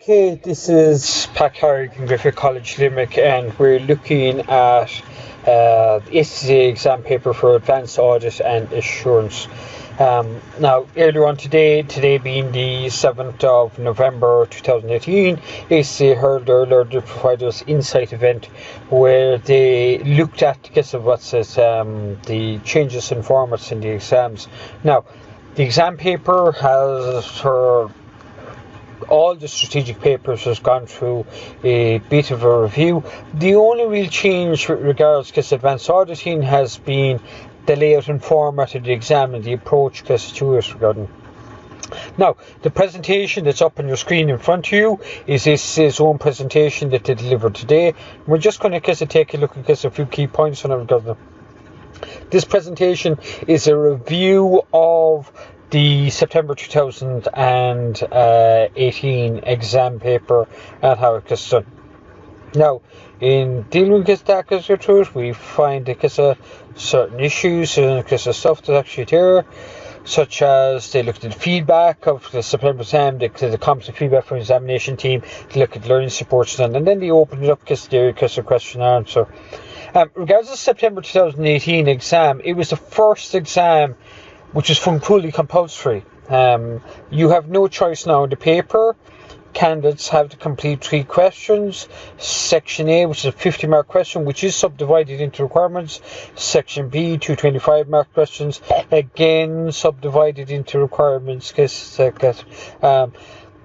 Okay, this is Pat Carrick from Griffith College Limerick, and we're looking at the ACCA exam paper for Advanced Audit and Assurance. Now, earlier on today being the 7th of November 2018, ACCA held their Learning Providers Insight event where they looked at the changes in formats in the exams. Now, the exam paper has all the strategic papers has gone through a bit of a review. The only real change with regards to advanced auditing has been the layout and format of the exam and the approach to it regarding. Now, the presentation that's up on your screen in front of you is his own presentation that they delivered today. We're just going to take a look at a few key points on it. This presentation is a review of the September 2018 exam paper and how it gets done. Now, in dealing with that, we find certain issues and stuff that's actually there, such as they looked at the feedback of the September exam, the competent feedback from the examination team, they look at learning supports done, and then they opened it up to the question and answer. Regarding the September 2018 exam, it was the first exam which is fully compulsory. You have no choice now in the paper. Candidates have to complete 3 questions. Section A, which is a 50-mark question, which is subdivided into requirements. Section B, 2 25-mark questions, again subdivided into requirements.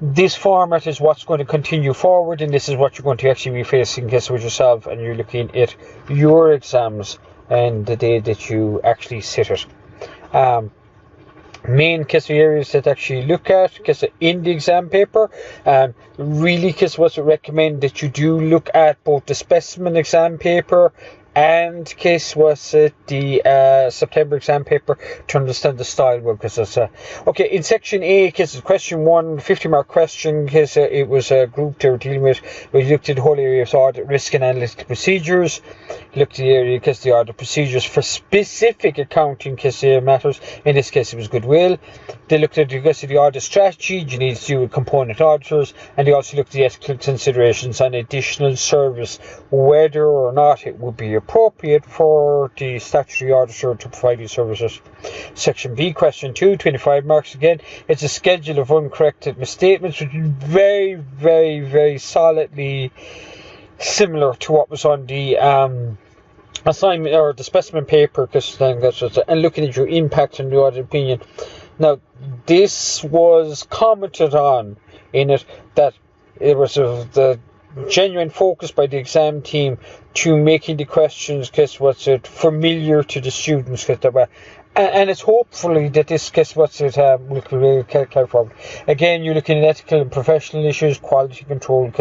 This format is what's going to continue forward, and this is what you're going to actually be facing with yourself, and you're looking at your exams and the day that you actually sit it. Main areas that actually look at in the exam paper, really what's recommend that you do look at both the specimen exam paper and the September exam paper to understand the style well. Okay, in section A, question 1, 50-mark question, it was a group they were dealing with. We looked at the whole area of audit risk and analytical procedures. Looked at the area the audit procedures for specific accounting matters. In this case, it was goodwill. They looked at the audit strategy. You need to do with component auditors, and they also looked at the ethical considerations on additional service, whether or not it would be appropriate for the statutory auditor to provide these services. Section B, question 2, 25 marks again. It's a schedule of uncorrected misstatements, which is very, very, very solidly similar to what was on the assignment or the specimen paper, and looking at your impact on the audit opinion. Now, this was commented on in it that it was the genuine focus by the exam team to making the questions familiar to the students, and it's hopefully that this will carry forward. Again, you're looking at ethical and professional issues, quality control,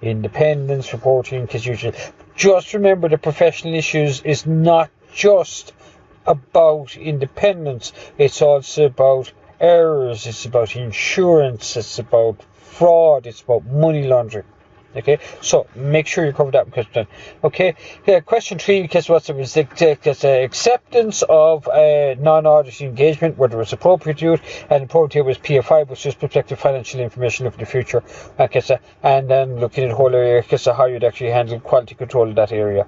independence reporting, usually. Just remember, the professional issues is not just about independence, it's also about errors, it's about insurance, it's about fraud, it's about money laundering. Okay, so make sure you cover that question. Okay, question 3, was the acceptance of non-auditing engagement, whether it's appropriate to it, and appropriate here was PFI, which is prospective financial information of the future. And then looking at the whole area, how you'd actually handle quality control in that area.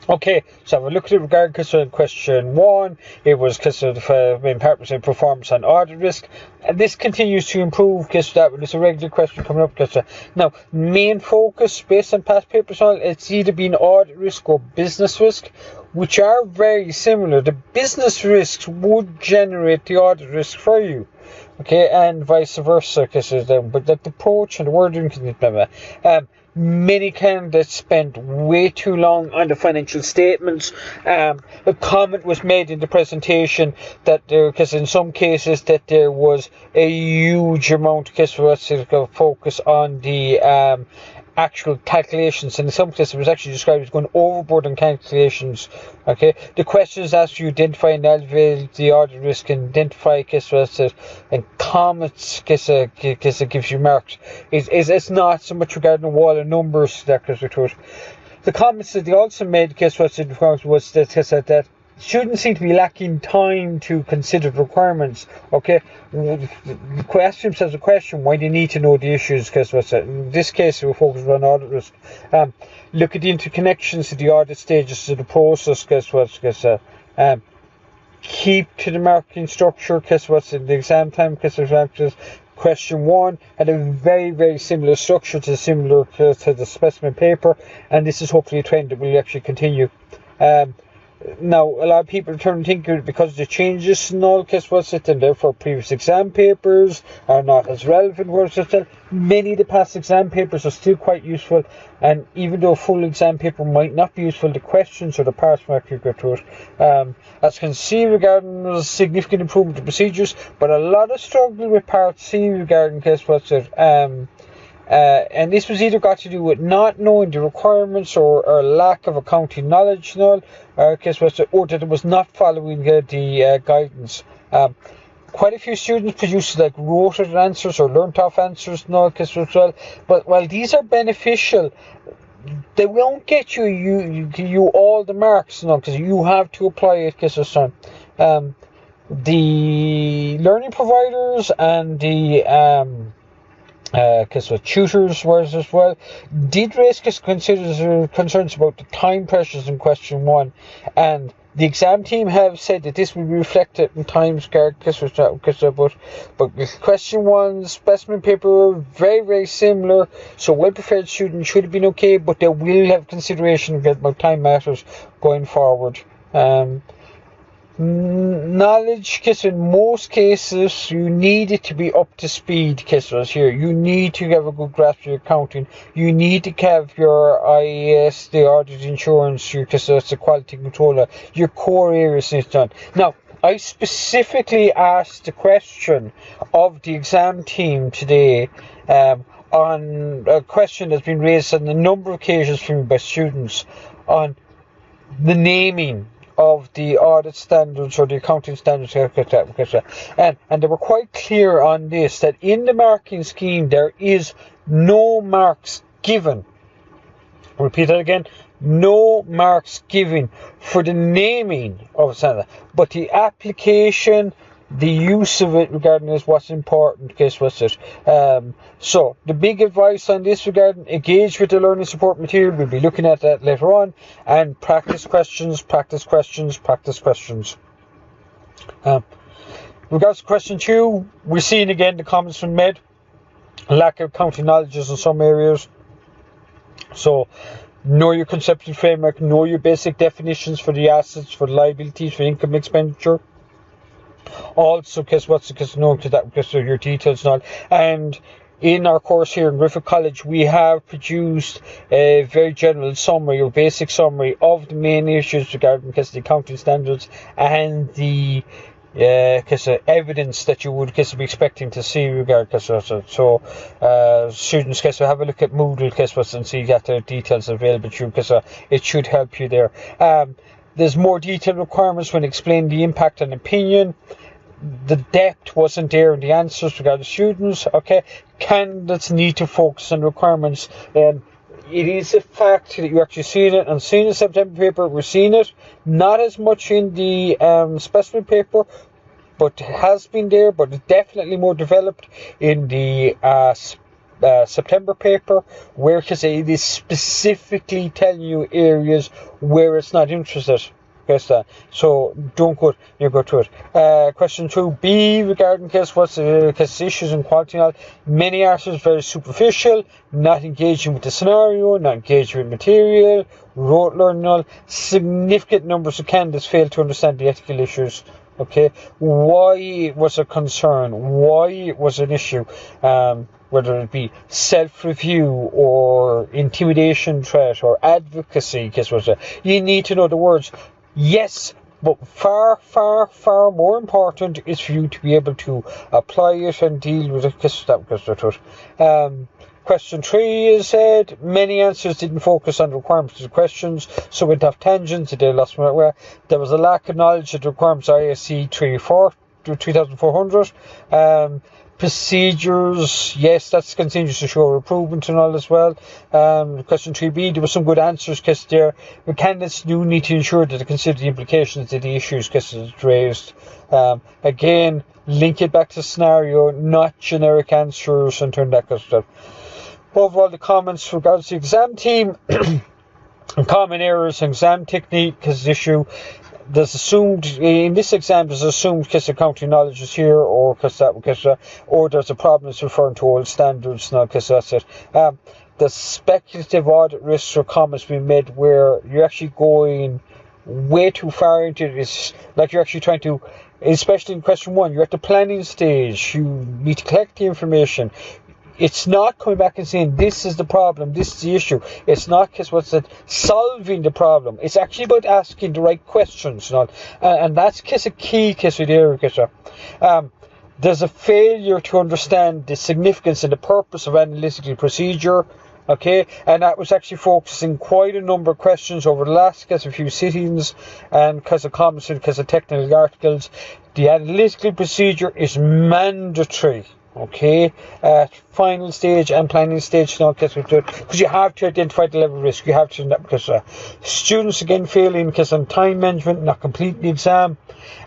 Okay, so we're looking at regarding question 1. It was the main part was performance and audit risk, and this continues to improve. That was a regular question coming up. Now, main focus based on past papers, it's either been audit risk or business risk, which are very similar. The business risks would generate the audit risk for you. Okay, and vice versa, but that approach and the wording many candidates spent way too long on the financial statements. A comment was made in the presentation that in some cases that there was a huge amount of focus on the actual calculations, and in some cases it was actually described as going overboard on calculations. Okay, the questions asked you identify and evaluate the audit risk and identify and comments gives you marks. It's not so much regarding the wall of numbers that goes to it. The comments that they also made was that students seem to be lacking time to consider the requirements. Okay, ask themselves a question: why they need to know the issues? Because in this case, we're focused on audit risk. Look at the interconnections to the audit stages of the process. Keep to the marking structure. In the exam time? Question 1 had a very similar structure to the specimen paper, and this is hopefully a trend that will actually continue. Now, a lot of people turn to think because the changes and all, and therefore previous exam papers are not as relevant. Many of the past exam papers are still quite useful, and even though a full exam paper might not be useful, the questions or the parts might actually go through it. As you can see, regarding a significant improvement in procedures, but a lot of struggle with part C regarding and this was either got to do with not knowing the requirements or lack of accounting knowledge and all, or that it was not following the guidance. Quite a few students produced like rotated answers or learnt off answers and all, but while these are beneficial, they won't get you all the marks, because you have to apply it. The learning providers and the tutors was as well did raise concerns about the time pressures in question 1, and the exam team have said that this will be reflected in time scale. But with question 1 specimen paper very similar, so well prepared students should have been okay, but they will have consideration about time matters going forward. Knowledge, in most cases, you need it to be up to speed, here. You need to have a good grasp of your accounting. You need to have your IAS, the audit insurance, the quality controller, your core areas is done. Now, I specifically asked the question of the exam team today on a question that's been raised on a number of occasions for me by students on the naming of the audit standards or the accounting standards, and they were quite clear on this, that in the marking scheme there is no marks given. I'll repeat that again: no marks given for the naming of a standard, but the application, the use of it regarding is what's important. So the big advice on this regarding: engage with the learning support material. We'll be looking at that later on, and practice questions. Regards to question 2, we're seeing again the comments from Med: lack of accounting knowledge in some areas. So know your conceptual framework, know your basic definitions for the assets, for the liabilities, for income expenditure. Also, know your details and all. And in our course here in Griffith College, we have produced a very general summary or basic summary of the main issues regarding the accounting standards and the evidence that you would be expecting to see regarding students have a look at Moodle and see that the details available to you it should help you there. There's more detailed requirements when explaining the impact and opinion. The depth wasn't there in the answers regarding students. Candidates need to focus on requirements. It is a fact that you're actually seeing it, and seeing the September paper, we're seeing it. Not as much in the specimen paper, but it has been there, but it's definitely more developed in the September paper, where it is specifically telling you areas where it's not interested. So don't go to it. Question 2b regarding issues in quality knowledge. Many answers very superficial, not engaging with the scenario, not engaging with material, rote learning. Significant numbers of candidates fail to understand the ethical issues. Why it was a concern, why it was an issue, whether it be self-review or intimidation threat or advocacy. You need to know the words. Yes, but far more important is for you to be able to apply it and deal with it. Question 3 is said many answers didn't focus on the requirements of the questions, so went off tangents. They lost where there was a lack of knowledge of the requirements of ISC 3400. procedures, yes, that's continues to show improvement and all as well. Question 3b, there were some good answers because the candidates do need to ensure that they consider the implications of the issues because it's raised. Again, link it back to scenario, not generic answers, and turn that kind of stuff. Overall, the comments regards the exam team and common errors and exam technique because issue. There's assumed in this exam. There's assumed because accounting knowledge is here, or or there's a problem that's referring to old standards. Now, because that's it. The speculative audit risks or comments being made where you're actually going way too far into this, like you're actually trying to, especially in question 1, you're at the planning stage. You need to collect the information. It's not coming back and saying this is the problem, this is the issue. It's not solving the problem. It's actually about asking the right questions, and that's a key there. There's a failure to understand the significance and the purpose of analytical procedure. Okay, and that was actually focusing quite a number of questions over the last few sittings, and because of comments and because of technical articles. The analytical procedure is mandatory. Okay, at final stage and planning stage now, because you have to identify the level of risk. You have to, because students again failing because on time management, not completing the exam.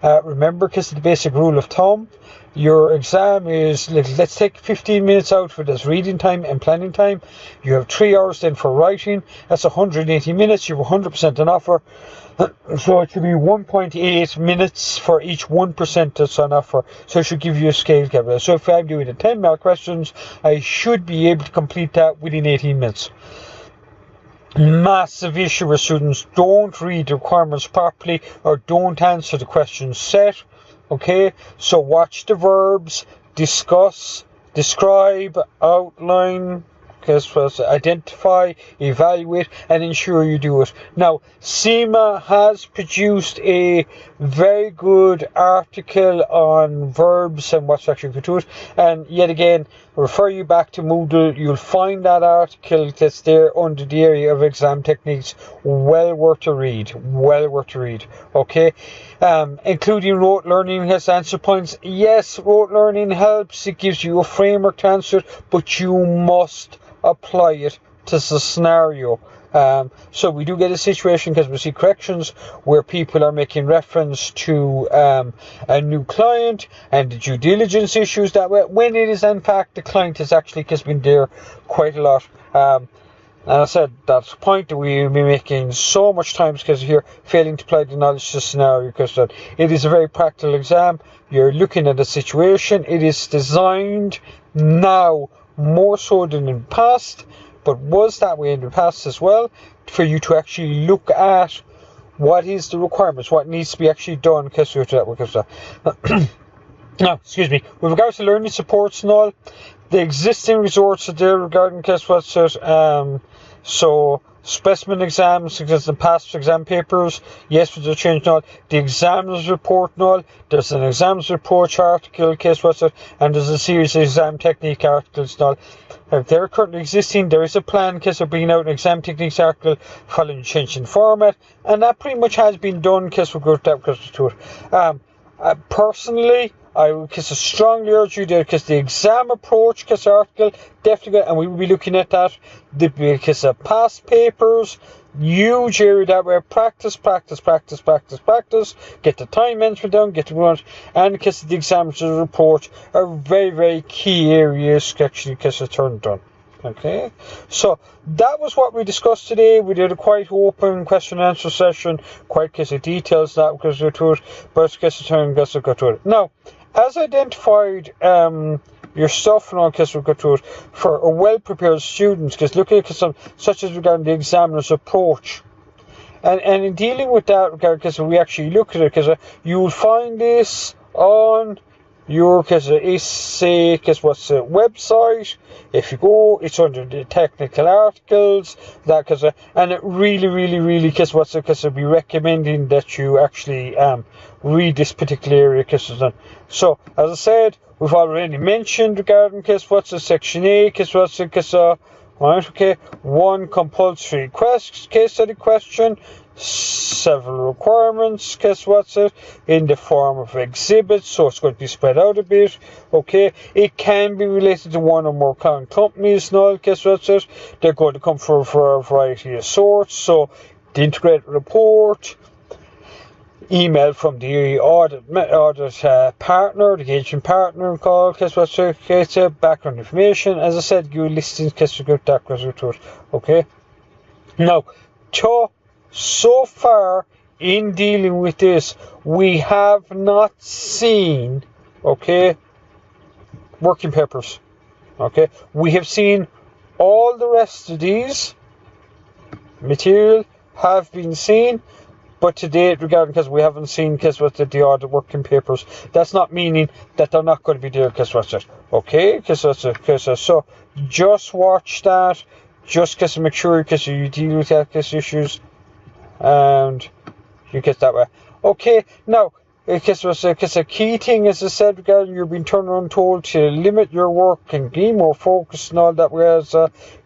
Remember, because of the basic rule of thumb, your exam is, let's take 15 minutes out for this reading time and planning time. You have 3 hours then for writing. That's 180 minutes. You have 100% on offer. So it should be 1.8 minutes for each 1% that's on offer. So it should give you a scale calculator. So if I'm doing the 10 mark questions, I should be able to complete that within 18 minutes. Massive issue where students don't read the requirements properly or don't answer the questions set. Okay, so watch the verbs, discuss, describe, outline, identify, evaluate, and ensure you do it. Now, CIMA has produced a very good article on verbs and what's actually going to it. And yet again, refer you back to Moodle. You'll find that article that's there under the area of exam techniques. Well worth a read. Well worth a read. Okay. Including rote learning has answer points. Yes, rote learning helps. It gives you a framework to answer it, but you must apply it to the scenario. So we do get a situation because we see corrections where people are making reference to a new client and the due diligence issues that way, when it is in fact the client has actually been there quite a lot. And I said that's the point that we'll be making so much times because here failing to apply the knowledge to the scenario, because it is a very practical exam. You're looking at a situation. It is designed now more so than in the past, but was that way in the past as well, for you to actually look at what is the requirements, what needs to be actually done. Now, excuse me, with regards to learning supports and all, the existing resources are there regarding so specimen exams, because the past exam papers, yes, with the change and all, the examiner's report and all, there's an exams approach article, and there's a series of exam technique articles and all. If they're currently existing, there is a plan of bringing out an exam techniques article following change in format, and that pretty much has been done we'll go to it. Personally, I would strongly urge you there, because the exam approach article definitely good, and we will be looking at that. Because of past papers, huge area that way. Practice. Get the time management down, get the run, and because the examiner's report are very, very key areas actually turned done. Okay, so that was what we discussed today. We did a quite open question and answer session, quite details that because we're to it, but go to it. Now, as identified, your stuff and all we'll go to it for a well prepared students, because looking at some such as regarding the examiner's approach. And in dealing with that regard, because we actually look at it, because you will find this on your ACCA website. If you go, it's under the technical articles, that and it really we'll be recommending that you actually read this particular area. So as I said, we've already mentioned regarding section A, right, okay, one compulsory case study question, several requirements, guess what's it, in the form of exhibits, so it's going to be spread out a bit, okay. It can be related to one or more companies and all, guess what's it, they're going to come for a variety of sorts, so the integrated report, email from the audit partner, the agent partner call, guess what's it, it's background information, as I said, you listings, guess what, that goes to it, okay. Now, so far in dealing with this, we have not seen, okay, working papers, okay. We have seen all the rest of these material have been seen, but to date, because we haven't seen, guess what, the audit working papers, that's not meaning that they're not going to be there, guess what's it, okay, guess what's it, so just watch that, just guess make sure, guess you deal with that, guess issues, and you get that way. Okay, now, because a key thing, as I said, regarding you're being turned around told to limit your work and be more focused and all that, whereas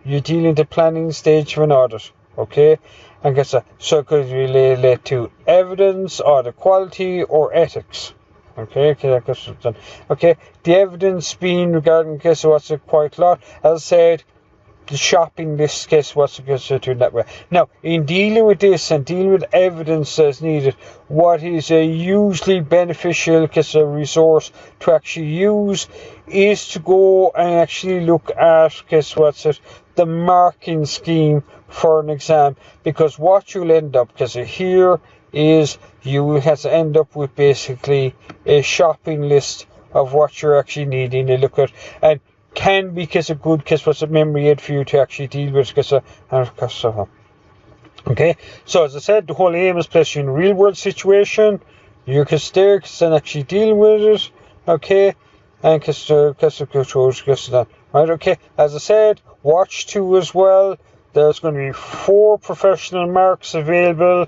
you're dealing the planning stage of an audit. Okay, and so it could relate to evidence, audit quality, or ethics. Okay, okay, the evidence being regarding what's it quite a lot. As I said, the shopping list, guess what's doing that way. Now, in dealing with this and dealing with evidence as needed, what is a hugely beneficial a resource to actually use is to go and actually look at the marking scheme for an exam, because what you'll end up here is you will have to end up with basically a shopping list of what you're actually needing to look at, and can be a good memory aid for you to actually deal with okay. So as I said, the whole aim is placing you in a real world situation, you're there and actually dealing with it, okay, and right, okay. As I said, watch 2 as well. There's going to be 4 professional marks available: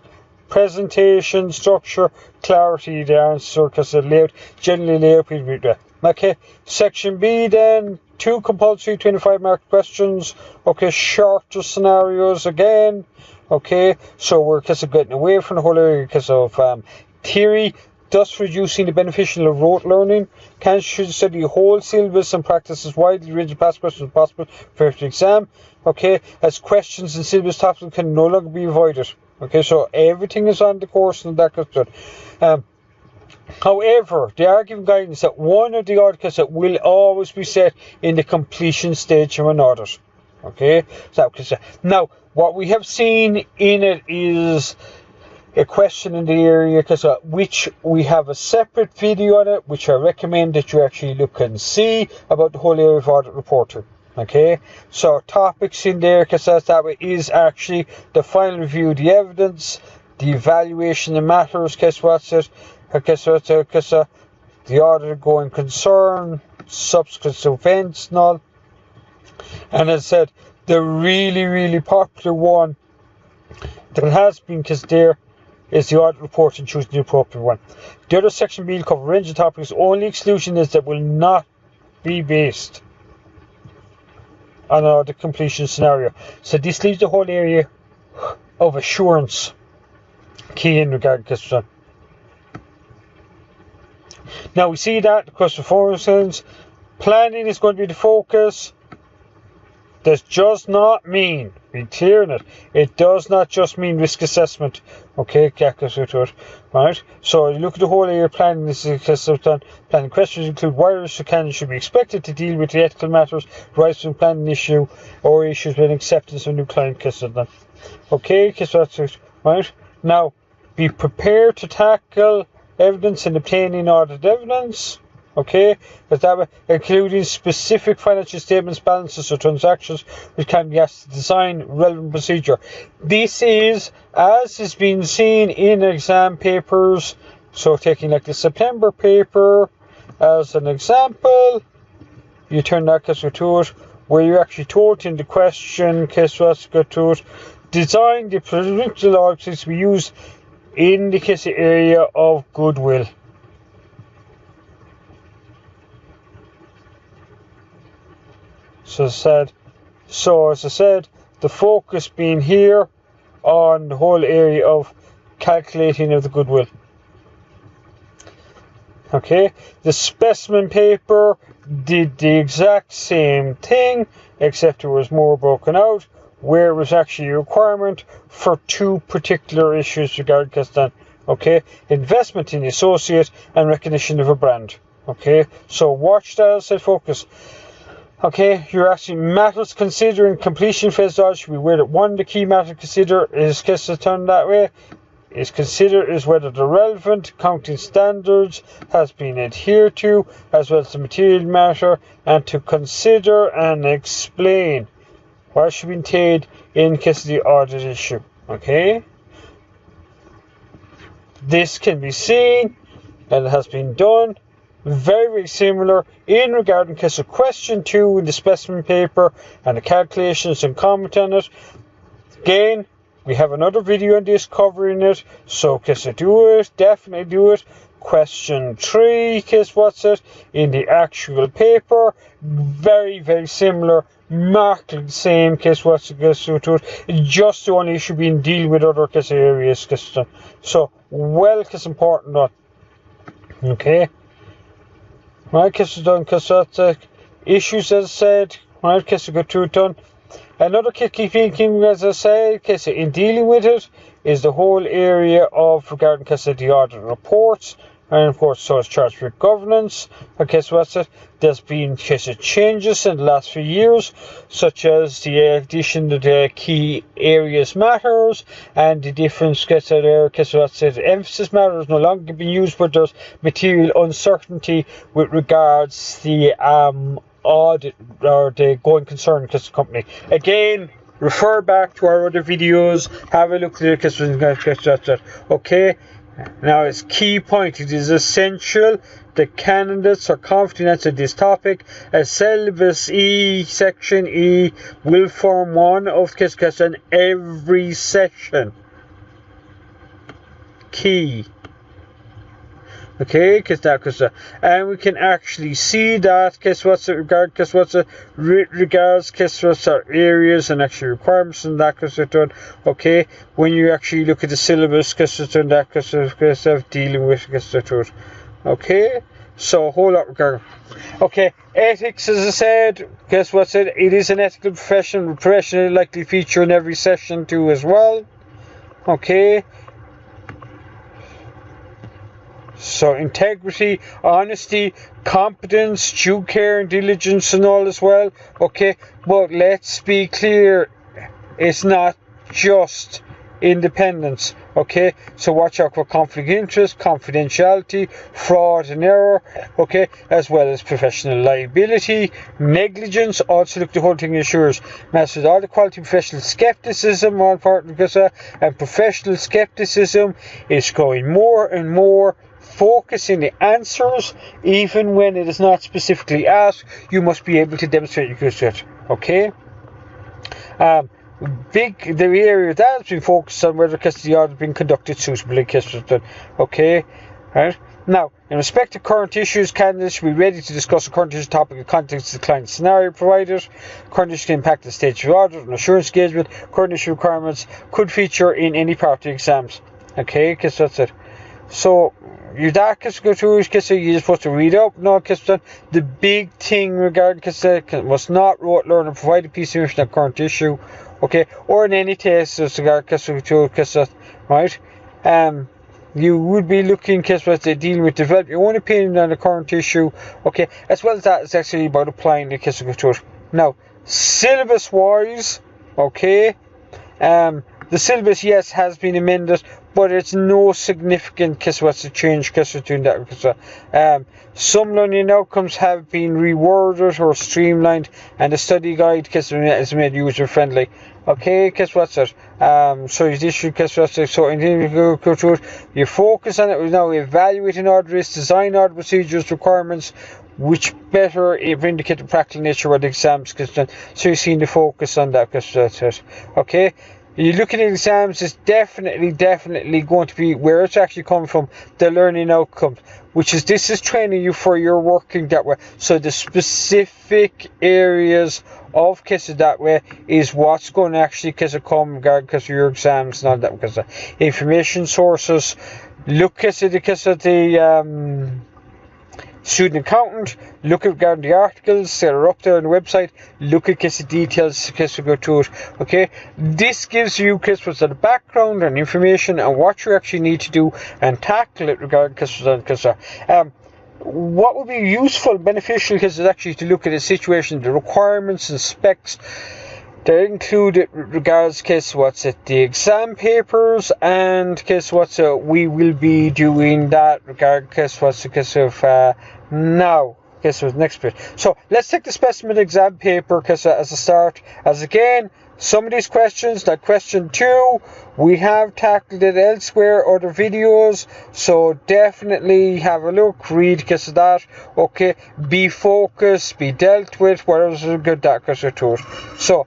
presentation, structure, clarity, the answer, layout, generally layout. Okay, section B then, 2 compulsory 25 mark questions, okay, shorter scenarios again, okay, so we're getting away from the whole area of theory, thus reducing the beneficial of rote learning. Candidates should study whole syllabus and practice as widely ranging past questions as possible for every exam, okay, as questions and syllabus topics can no longer be avoided, okay, so everything is on the course and that goes good. However, they are giving guidance that one of the audits that will always be set in the completion stage of an audit. Okay, so now what we have seen in it is a question in the area which we have a separate video on it, which I recommend that you actually look and see about the whole area of audit reporting. Okay, so topics in there that is actually the final review of the evidence, the evaluation of matters, the audit going concern, subsequent events and all. And as I said, the really popular one that has been there is the audit report and choosing the appropriate one. The other section will cover a range of topics. Only exclusion is that will not be based on an audit completion scenario. So this leaves the whole area of assurance key in regard to this one. Now we see that across the performance, planning is going to be the focus. This does not mean, be clear in it, it does not just mean risk assessment. Okay, right? So you look at the whole area of planning, this is planning questions include why risk candidates should be expected to deal with the ethical matters, rights from planning issue, or issues with acceptance of new client customer. Okay, right? Now, be prepared to tackle evidence and obtaining audit evidence, okay, but that including specific financial statements, balances, or transactions, which can be asked to design relevant procedure. This is, as has been seen in exam papers, so taking like the September paper as an example, you turn that to it, where you're actually told in the question, design the provincial audits to be used in the area of goodwill. So as I said, the focus being here on the whole area of calculating of the goodwill. Okay, the specimen paper did the exact same thing, except it was more broken out, where it was actually a requirement for 2 particular issues regarding Castan. Okay, investment in the associate and recognition of a brand. Okay, so watch that as I focus. Okay, you're asking matters considering completion phase should be aware that one of the key matters to consider is done that way. Is considered is whether the relevant accounting standards has been adhered to, as well as the material matter, and to consider and explain what should be entailed in case of the audit issue. Okay, this can be seen and it has been done very, very similar in regarding case of question 2 in the specimen paper and the calculations and comment on it. Again, we have another video on this covering it, so case I do it, definitely do it. Question 3, case what's it, in the actual paper, very, very similar, markedly the same case what's it, case to it, just the only issue being dealing with other case areas, case so, well, case important not. Okay, right, case done, case that's issues as I said, right, case I got through it done. Another key thinking, as I say, in dealing with it, is the whole area of regarding the audit reports, and of course, so it's charged with governance. Okay, so what's it? There's been changes in the last few years, such as the addition of the key areas matters, and the difference emphasis matters no longer being used, but there's material uncertainty with regards the audit or the going concern company. Again, refer back to our other videos, have a look at it. Okay, now it's key point, it is essential that candidates are confident in this topic, as syllabus E, section E, will form one of the question every session. Key. Okay, and we can actually see that regards areas and actually requirements and that okay, when you actually look at the syllabus dealing with okay, so a whole lot regarding. Okay, ethics, as I said, it is an ethical professionally likely feature in every session too as well. Okay. So integrity, honesty, competence, due care and diligence and all as well. Okay, but let's be clear, it's not just independence. Okay, so watch out for conflict of interest, confidentiality, fraud and error. Okay, as well as professional liability, negligence. Also look, the whole thing ensures masters all the quality professional skepticism, all part because and professional skepticism is going more and more. Focusing the answers, even when it is not specifically asked, you must be able to demonstrate your good. Okay. The area that has been focused on whether the audit has been conducted suitably. Okay. Right. Now, in respect to current issues, candidates should be ready to discuss the current issue topic in context of the client scenario provided. Current issue can impact the stage of audit and assurance engagement. Current issue requirements could feature in any part of the exams. Okay, because that's it. So, you go through, you're supposed to read up. No, the big thing regarding must not wrote, learn, and provide a piece of information on current issue. Okay, or in any case, right? You would be looking, dealing with develop your own opinion on the current issue. Okay, as well as that, it's actually about applying the Now, syllabus wise, okay, the syllabus, yes, has been amended, but it's no significant change doing that. Some learning outcomes have been reworded or streamlined, and the study guide is made user friendly. Okay, so you you focus on it now, evaluating audit risks, design audit procedures, requirements, which better indicate the practical nature of the exams. So you're seeing the focus on that. Okay. You looking at exams, is definitely going to be where it's actually coming from, the learning outcomes, this is training you for your working that way. So the specific areas of cases that way is what's going to actually come regarding because of your exams and all that, because of information sources. Look at the student accountant, look at regarding the articles that are up there on the website, look at the details, go to it. Okay, this gives you the background and information and what you actually need to do and tackle it regarding what would be useful, beneficial, is actually to look at the situation, the requirements and specs. They're included regards the exam papers, and we will be doing that regard now. Next bit. So let's take the specimen exam paper as a start. As again, some of these questions, like question 2, we have tackled it elsewhere, other videos, so definitely have a look, read that, okay, be focused, be dealt with, whatever's good that to it. So,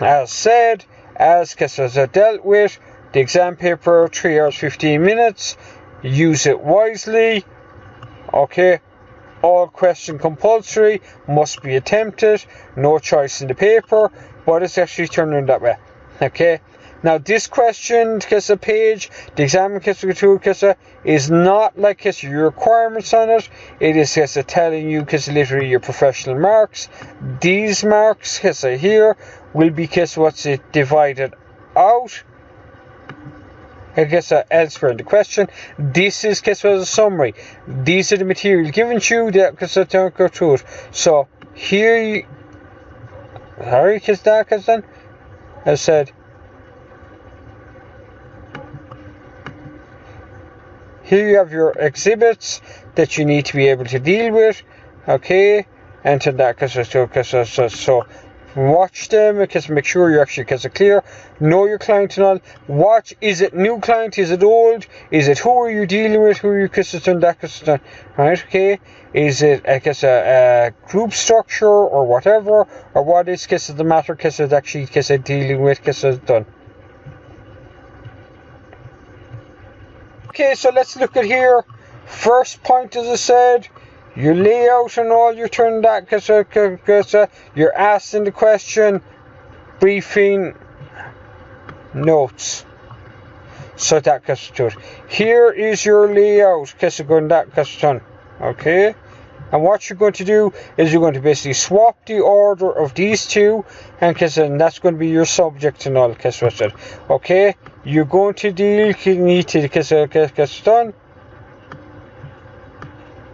as said, as dealt with, the exam paper, 3 hours 15 minutes, use it wisely, okay. All question compulsory, must be attempted, no choice in the paper, but it's actually turned around that way. Okay. Now this question, page, the exam is not like your requirements on it. It is telling you literally your professional marks. These marks here will be divided out. Elsewhere in the question. This is a summary. These are the material given to you that don't go through it. So here you then I said here you have your exhibits that you need to be able to deal with. Okay, and to that so watch them, make sure you're actually clear, know your client and all. Watch, is it new client, is it old, is it who are you dealing with, who are you that right? Okay, is it a group structure or whatever, or what is the matter actually dealing with done. Okay, so let's look at here. First point, as I said, your layout and all, you turn that you're asking the question, briefing, notes. So that to it. Here is your layout, going that done. Okay. And what you're going to do is you're going to basically swap the order of these two, and that's going to be your subject and all. Okay. You're going to need to done.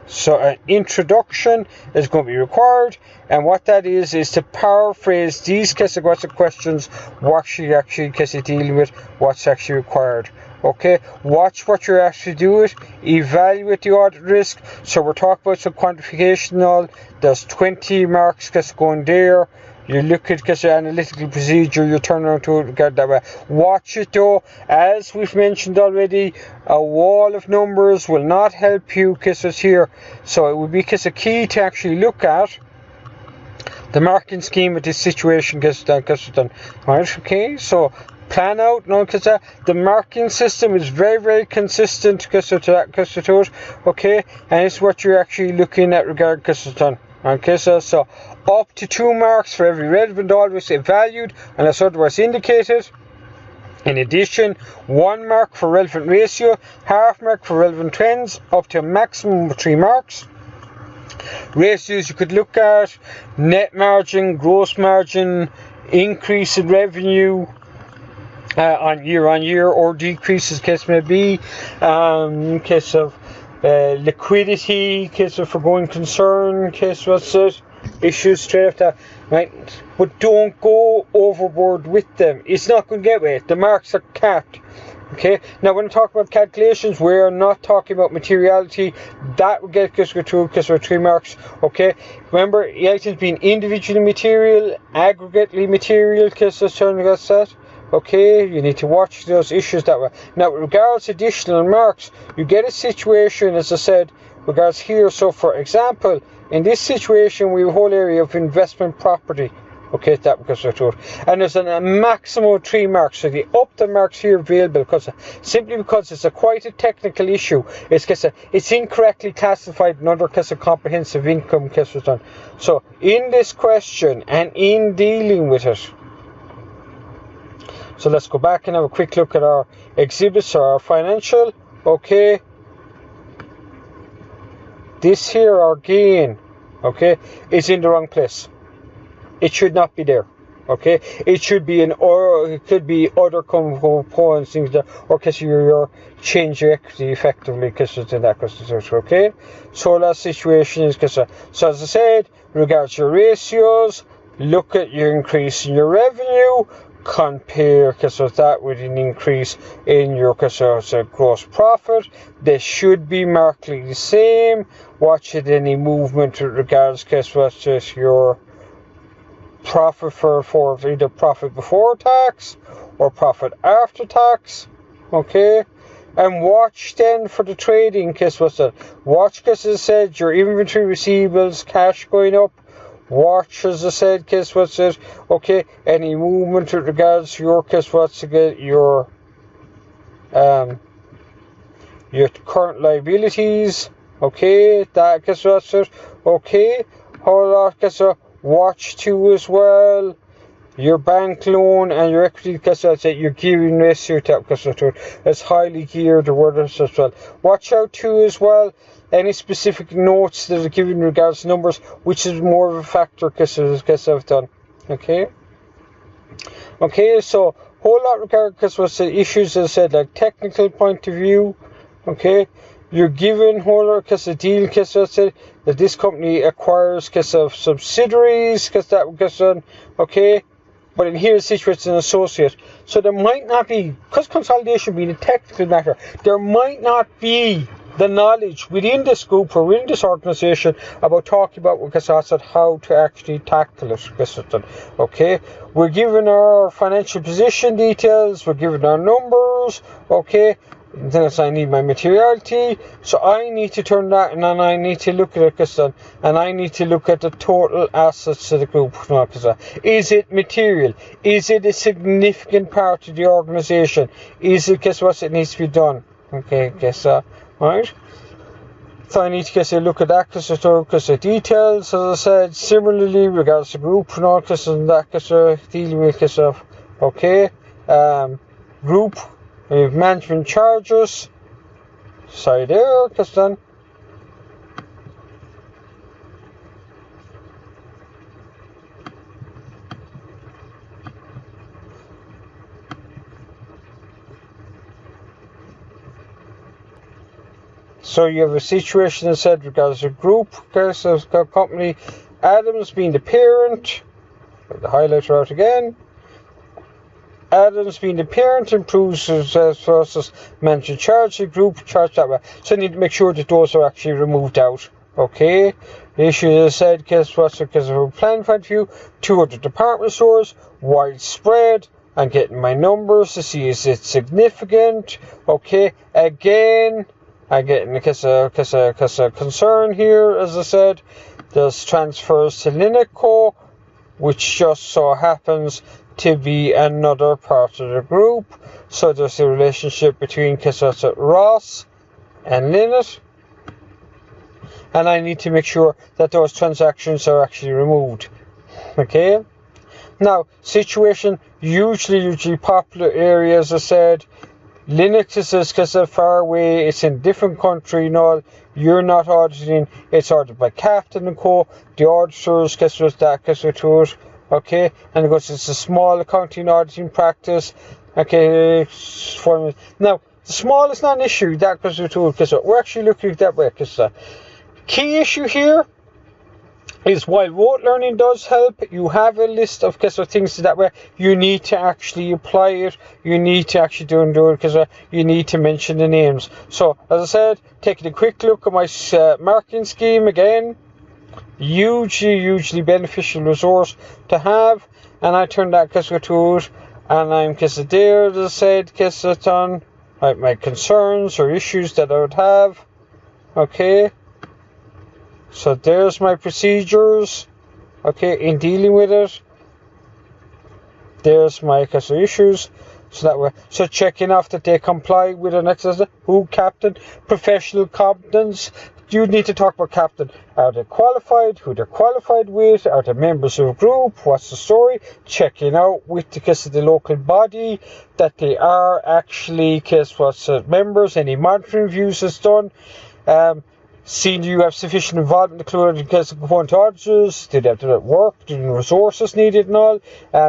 So an introduction is going to be required, and what that is to paraphrase these questions, what you actually dealing with, what's actually required. Okay, watch what you're actually doing, evaluate the audit risk. So we're talking about some quantification and all. There's 20 marks going there. You look at analytical procedure, you turn around to it that way. Watch it though, as we've mentioned already, a wall of numbers will not help you here. So it would be key to actually look at the marking scheme of this situation done. Right, okay, so plan out, the marking system is very, very consistent to it, okay, and it's what you're actually looking at regard done. Okay, so up to 2 marks for every relevant always valued unless otherwise indicated. In addition, 1 mark for relevant ratio, half mark for relevant trends, up to a maximum of 3 marks. Ratios you could look at: net margin, gross margin, increase in revenue on year, or decrease as case may be, in case of liquidity, case of foregoing concern, case what's it, issues straight after, right? But don't go overboard with them. It's not going to get away. The marks are capped. Okay. Now, when I talk about calculations, we're not talking about materiality. That will get through because we're 3 marks. Okay. Remember, items being individually material, aggregately material, because that's that. Okay, you need to watch those issues that way. Now, with regards to additional marks, you get a situation, as I said, regards here. So, for example, in this situation, we have a whole area of investment property. Okay, that because of it. And there's a maximum of 3 marks. So the up the marks here available simply because it's quite a technical issue. It's incorrectly classified under comprehensive income. So in this question and in dealing with it. So let's go back and have a quick look at our exhibits or our financial. Okay. This here, our gain, okay, is in the wrong place. It should not be there. Okay, it should be it could be other components, things that, or because you're change your equity effectively, because it's in that question. Okay, so that situation is so as I said, regards your ratios, look at your increase in your revenue, compare that with an increase in your gross profit. They should be markedly the same. Watch it any movement with regards your profit for either profit before tax or profit after tax. Okay, and watch then for the trading. Watch as I said, your inventory, receivables, cash going up. Watch as I said, okay, any movement with regards to your your current liabilities. Okay, that okay, whole lot watch too as well your bank loan and your equity your gearing ratio is highly geared or whatever as well. Watch out too as well any specific notes that are given in regards to numbers, which is more of a factor I've done. Okay, so whole lot regard the issues as I said, like technical point of view. Okay, you're given whole lot the deal that this company acquires of subsidiaries okay, but in here the situation an associate, so there might not be, because consolidation being a technical matter, there might not be the knowledge within this group or within this organization about talking about how to actually tackle it. Okay, we're given our financial position details, we're given our numbers. Okay, then I need my materiality, so I need to turn that and then I need to look at it and I need to look at the total assets of the group. Is it material? Is it a significant part of the organization? Is it it needs to be done? Okay, right. So I need to look at that the details, as I said. Similarly, regards to group and all that dealing with okay, group management charges. Sorry there, done. So you have a situation that said regards to group, company, Adams being the parent, the highlighter out again. Adams being the parent improves process management charge, the group charge that way. So you need to make sure that those are actually removed out. Okay. The issue is said because of a plan point of view, 200 department stores, widespread. I'm getting my numbers to see is it significant. Okay. Again, I'm getting because of concern here, as I said. There's transfers to Linico, which just so happens to be another part of the group. So there's a relationship between Ross and Linnet. And I need to make sure that those transactions are actually removed. Okay. Now, situation usually popular areas, as I said. Linux is far away, it's in a different country and all. You're not auditing, it's audited by Captain and Co. The auditors to it. Okay, and of course it's a small accounting auditing practice. Okay, now the small is not an issue, that goes to it because we're actually looking at that way. Because key issue here is while rote learning does help, you have a list of things that way. You need to actually apply it. You need to actually do it because you need to mention the names. So as I said, taking a quick look at my marking scheme again. Hugely beneficial resource to have, and I turn that to it, and I'm there, as I said, on my concerns or issues that I would have. Okay, so there's my procedures. Okay, in dealing with it. there's my issues. So that way, so checking off that they comply with an exercise. Who captain? Professional competence. You need to talk about captain. Are they qualified? Who they're qualified with? Are they members of a group? What's the story? Checking out with the local body that they are actually members. Any monitoring reviews is done. Seeing you have sufficient involvement including in case of component auditors, did they have to work, did the resources needed and all,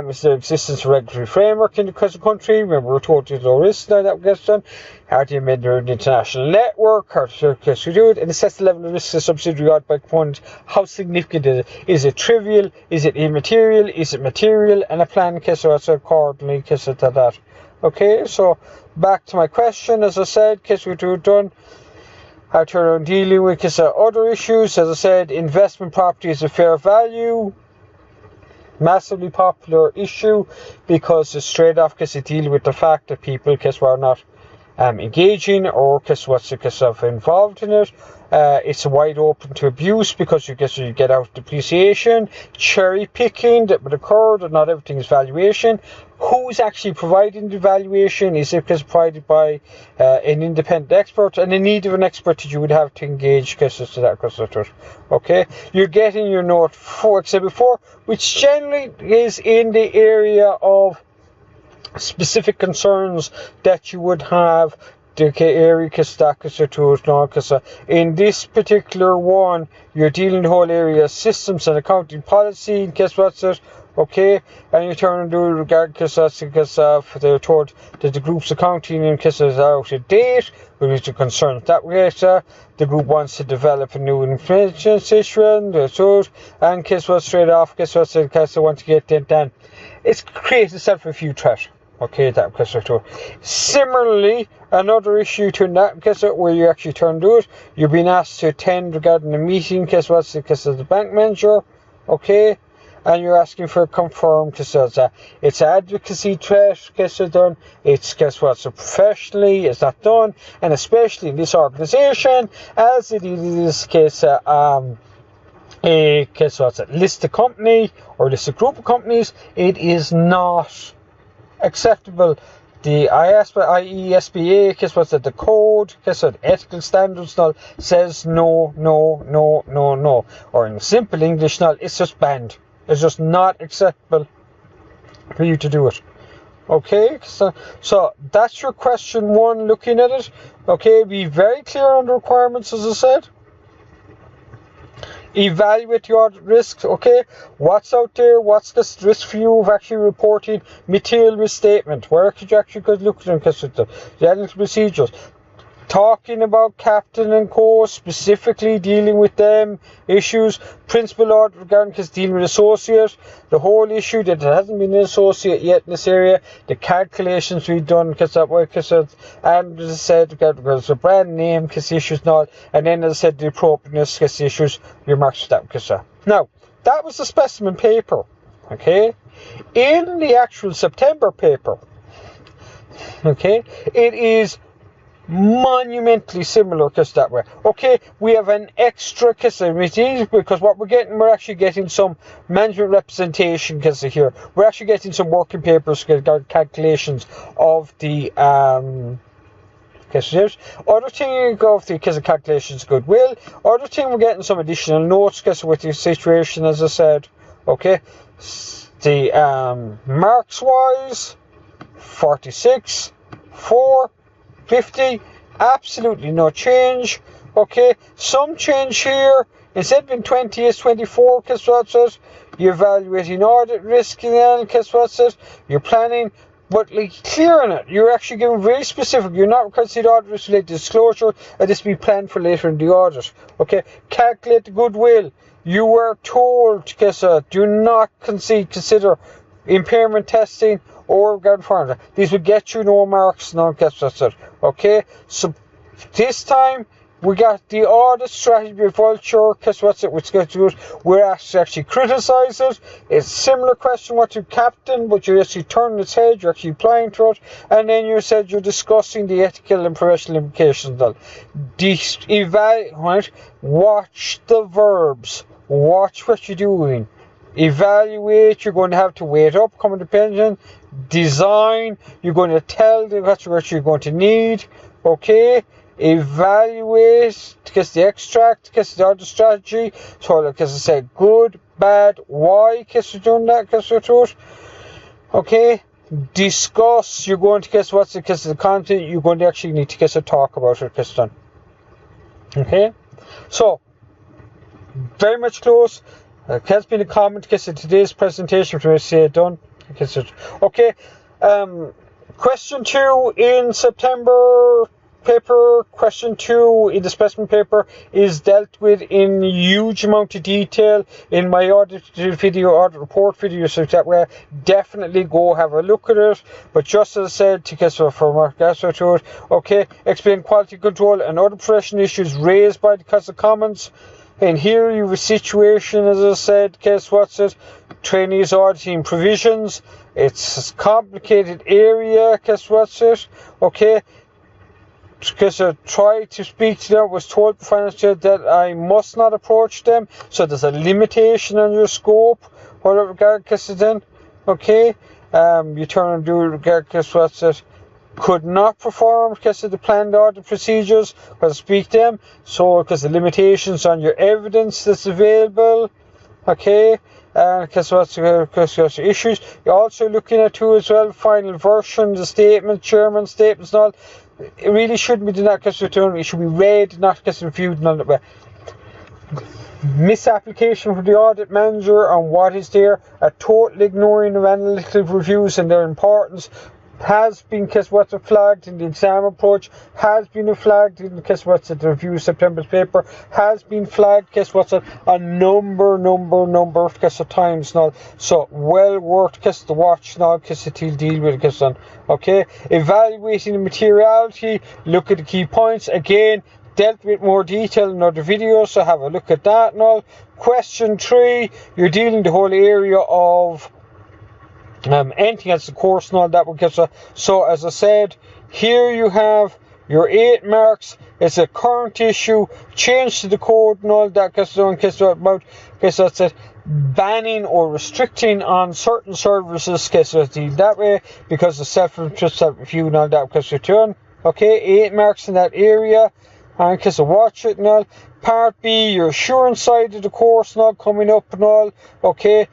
is there existence of regulatory framework in the present country, remember we're told there's low risk now that gets done, how do you amend an international network, how do you do it, and assess the level of risk of subsidiary audit by component, how significant is it trivial, is it immaterial, is it material, and a plan accordingly to that. Okay, so back to my question, as I said, we're done. How to dealing with other issues, as I said, investment properties of fair value, massively popular issue because it's straight off it deals with the fact that people are not engaging or involved in it. It's wide open to abuse because you get out depreciation, cherry picking that would occur, that not everything is valuation. Who's actually providing the valuation? Is it provided by an independent expert? And the need of an expert that you would have to engage to that. Okay, you're getting your note 4, except before, which generally is in the area of specific concerns that you would have. In this particular one, you're dealing the whole area of systems and accounting policy. Guess what's it? Okay, and you turn and do regard because they're told that the group's accounting is out of date, which is a concern that way. The group wants to develop a new information system, and guess what? Straight off, guess what? They want to get that done. It's created itself a few threats. Okay, that similarly, another issue to that where you actually turn to it, you're being asked to attend regarding a meeting because of the bank manager. Okay. And you're asking for a confirm it's advocacy threat done. It's so professionally it's not done, and especially in this organisation as it is a listed company or listed group of companies, it is not acceptable. The IESBA, the code, ethical standards, says no. Or in simple English, it's just banned. It's just not acceptable for you to do it. Okay, so that's your question 1, looking at it. Okay, be very clear on the requirements, as I said. Evaluate your risks, okay? What's out there? What's the risk for you of actually reporting material misstatement? Where could you actually look at the analytical procedures? Talking about captain and co, specifically dealing with them issues, principal audit regarding dealing with associate, the whole issue that there hasn't been an associate yet in this area, the calculations we've done and as I said, because the brand name issues and all, and then as I said, the appropriateness issues, your marks for that Now, that was the specimen paper, okay? In the actual September paper, okay, it is monumentally similar that way. Okay, we have an extra because what we're actually getting some management representation here. We're actually getting some working papers, calculations of the other thing of the calculations goodwill. Other thing we're getting some additional notes with the situation, as I said. Okay, the marks wise 46 4 50, absolutely no change. Okay, some change here. Instead of being 20, it's 24. You're evaluating audit risk and you're planning, but clear on it. You're actually giving very specific. You're not required to see the audit risk related disclosure, and this be planned for later in the audit. Okay, calculate the goodwill. You were told, do not consider impairment testing or regard farm. These will get you no marks, no okay? So this time we got the audit strategy vulture, which gets to it. We're actually criticize it. It's a similar question what you captain, but you're actually turning its head, you're actually applying to it, and then you said you're discussing the ethical and professional implications of it. Watch the verbs, watch what you're doing. Evaluate, you're going to have to wait up, come to pension. Design, you're going to tell them what you're going to need. Okay. Evaluate, get the extract, get the audit strategy. So, like as I said, good, bad, why, guess you're doing that, guess you're doing it. Okay. Discuss, you're going to guess what's the content, you're going to actually need to guess talk about it, guess done. Okay. So, very much close. Has been a comment, guess today's presentation for ACCA done. Okay. Question 2 in September paper, question 2 in the specimen paper is dealt with in huge amount of detail in my audit video, audit report video, so that way definitely go have a look at it. But just as I said, to get for Mark to it, okay, explain quality control and other professional issues raised by the Council of Commons. And here you have a situation, as I said, guess what's it? Trainees auditing provisions. It's a complicated area, guess what's it? Okay. Because I tried to speak to them, was told by financial that I must not approach them. So there's a limitation on your scope, whatever regard, guess it then. Okay. You turn and do regard, guess what's it? Could not perform because of the planned audit procedures, because I speak to them, so because the limitations on your evidence that's available, okay, because what's the issues. You're also looking at too as well, final version, the statement, chairman statements and all. It really shouldn't be doing that because it should be read, not because reviewed and all that way. Misapplication for the audit manager on what is there, a total ignoring of analytical reviews and their importance. Has been flagged in the exam approach, has been flagged in the review September's paper, has been flagged a number of times now. So well worth the watch now to deal with it. Okay, evaluating the materiality, look at the key points again. Dealt with more detail in other videos, so have a look at that now. Question 3, you're dealing the whole area of anything as the course and all that will get so as I said, here you have your 8 marks. It's a current issue, change to the code and all that that's it, banning or restricting on certain services that way because of self-interest, self-review and all that because you're doing. Okay, 8 marks in that area and because of watch it and all. Part B, your assurance side of the course and all coming up and all. Okay.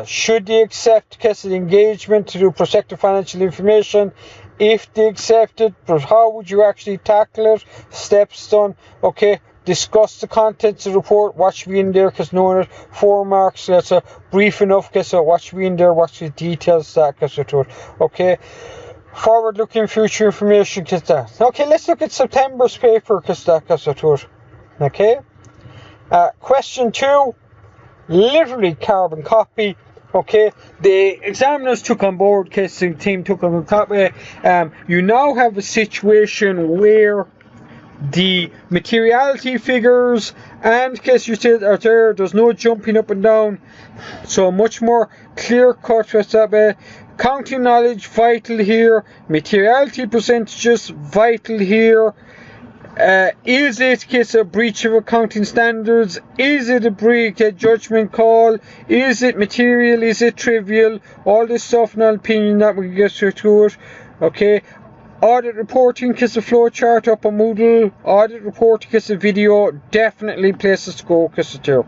Should they accept the engagement to do prospective financial information? If they accept it, but how would you actually tackle it? Steps done. Okay. Discuss the contents of the report. What should be in there? Because knowing it, 4 marks. That's brief enough. What should be in there? What's the details? Okay. Forward-looking future information. Okay. Let's look at September's paper. Okay. Question 2. Literally carbon copy. Okay, the examiners took on board, the team took on copy. You now have a situation where the materiality figures and you said are there's no jumping up and down, so much more clear cut. Counting knowledge vital here, materiality percentages vital here. Is it a breach of accounting standards? Is it a breach, a judgment call? Is it material? Is it trivial? All this stuff, in our opinion, that we get to it. Okay. Audit reporting, a flow chart up on Moodle. Audit reporting, a video. Definitely places to go, too.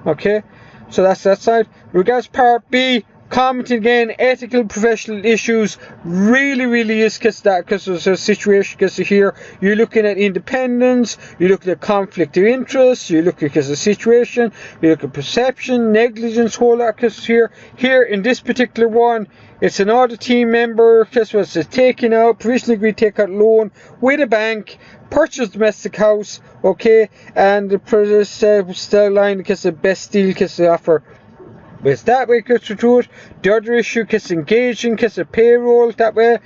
Okay. So that's that side. Regards part B. Commenting again, ethical professional issues really is because there's a situation here. You're looking at independence, you're looking at conflict of interest, you look at the situation, you look at perception, negligence, whole lot here. Here in this particular one, it's an audit team member, was taking out, provisionally agreed to take out loan with a bank, purchase domestic house, okay, and the line the best deal the offer. It's that way to it. The other issue engaging payroll that way.